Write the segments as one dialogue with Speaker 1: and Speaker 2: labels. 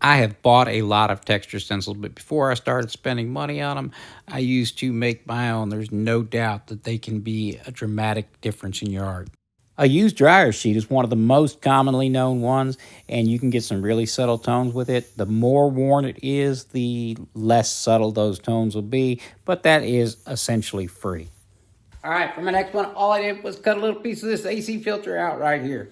Speaker 1: I have bought a lot of texture stencils, but before I started spending money on them, I used to make my own. There's no doubt that they can be a dramatic difference in your art. A used dryer sheet is one of the most commonly known ones, and you can get some really subtle tones with it. The more worn it is, the less subtle those tones will be, but that is essentially free. All right, for my next one, all I did was cut a little piece of this AC filter out right here.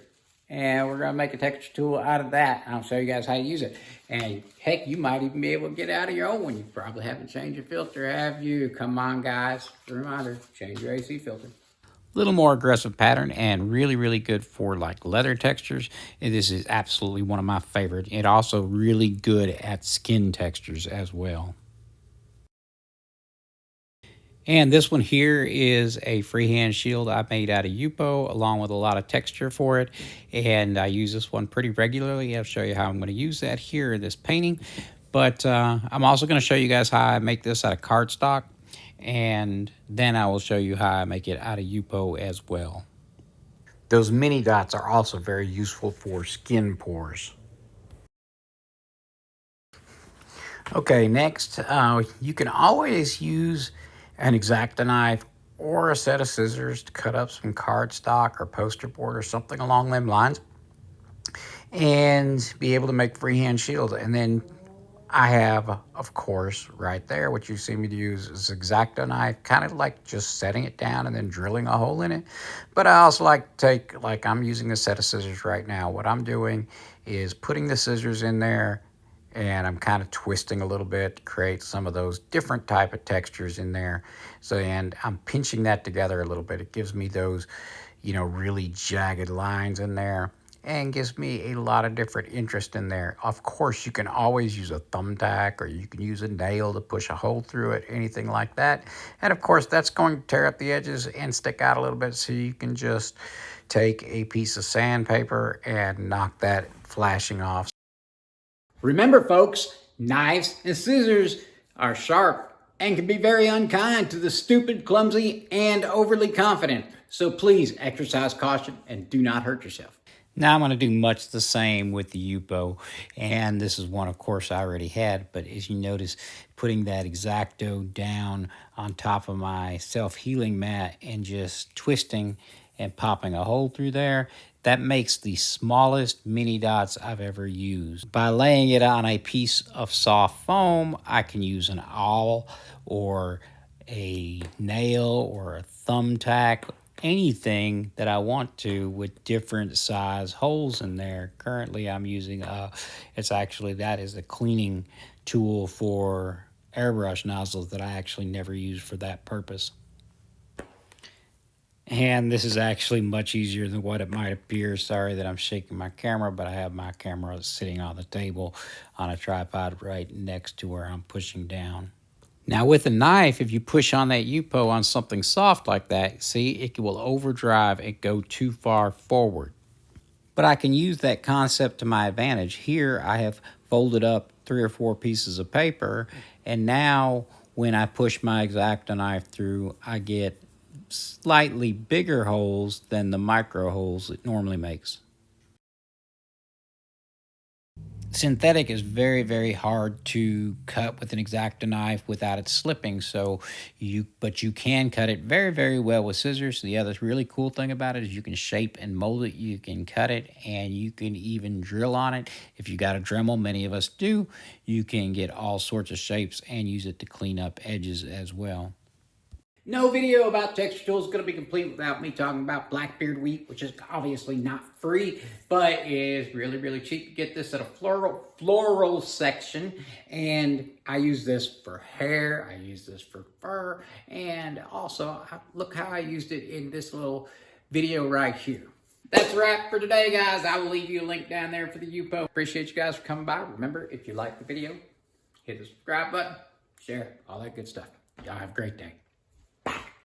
Speaker 1: And we're gonna make a texture tool out of that. I'll show you guys how to use it. And heck, you might even be able to get out of your own one. You probably haven't changed your filter, have you? Come on, guys. Reminder, change your AC filter. Little more aggressive pattern and really, really good for like leather textures. And this is absolutely one of my favorites. It also really good at skin textures as well. And this one here is a freehand shield I made out of Yupo along with a lot of texture for it. And I use this one pretty regularly. I'll show you how I'm going to use that here in this painting. But I'm also going to show you guys how I make this out of cardstock. And then I will show you how I make it out of Yupo as well. Those mini dots are also very useful for skin pores. Okay, next, you can always use an X-Acto knife or a set of scissors to cut up some cardstock or poster board or something along them lines and be able to make freehand shields. And then I have, of course, right there, what you see me to use is X-Acto knife, kind of like just setting it down and then drilling a hole in it. But I also like to take, like I'm using a set of scissors right now. What I'm doing is putting the scissors in there, and I'm kind of twisting a little bit to create some of those different type of textures in there. So, and I'm pinching that together a little bit. It gives me those, really jagged lines in there and gives me a lot of different interest in there. Of course, you can always use a thumbtack or you can use a nail to push a hole through it, anything like that. And of course, that's going to tear up the edges and stick out a little bit, so you can just take a piece of sandpaper and knock that flashing off. Remember, folks, knives and scissors are sharp and can be very unkind to the stupid, clumsy, and overly confident. So please exercise caution and do not hurt yourself. Now I'm going to do much the same with the Yupo, and this is one, of course, I already had, but as you notice, putting that X-Acto down on top of my self-healing mat and just twisting and popping a hole through there, that makes the smallest mini dots I've ever used. By laying it on a piece of soft foam, I can use an awl or a nail or a thumbtack, anything that I want to with different size holes in there. Currently I'm using that is a cleaning tool for airbrush nozzles that I actually never use for that purpose. And this is actually much easier than what it might appear. Sorry that I'm shaking my camera, but I have my camera sitting on the table on a tripod right next to where I'm pushing down. Now with a knife, if you push on that Yupo on something soft like that, see, it will overdrive and go too far forward. But I can use that concept to my advantage. Here I have folded up 3 or 4 pieces of paper, and now when I push my X-Acto knife through, I get slightly bigger holes than the micro holes it normally makes. Synthetic is very, very hard to cut with an X-Acto knife without it slipping. But you can cut it very, very well with scissors. The other really cool thing about it is you can shape and mold it. You can cut it, and you can even drill on it. If you got a Dremel, many of us do, you can get all sorts of shapes and use it to clean up edges as well. No video about texture tools is going to be complete without me talking about Blackbeard wheat, which is obviously not free, but is really, really cheap. You get this at a floral section, and I use this for hair, I use this for fur, and also look how I used it in this little video right here. That's a wrap for today, guys. I will leave you a link down there for the Yupo. Appreciate you guys for coming by. Remember, if you like the video, hit the subscribe button, share, all that good stuff. Y'all have a great day.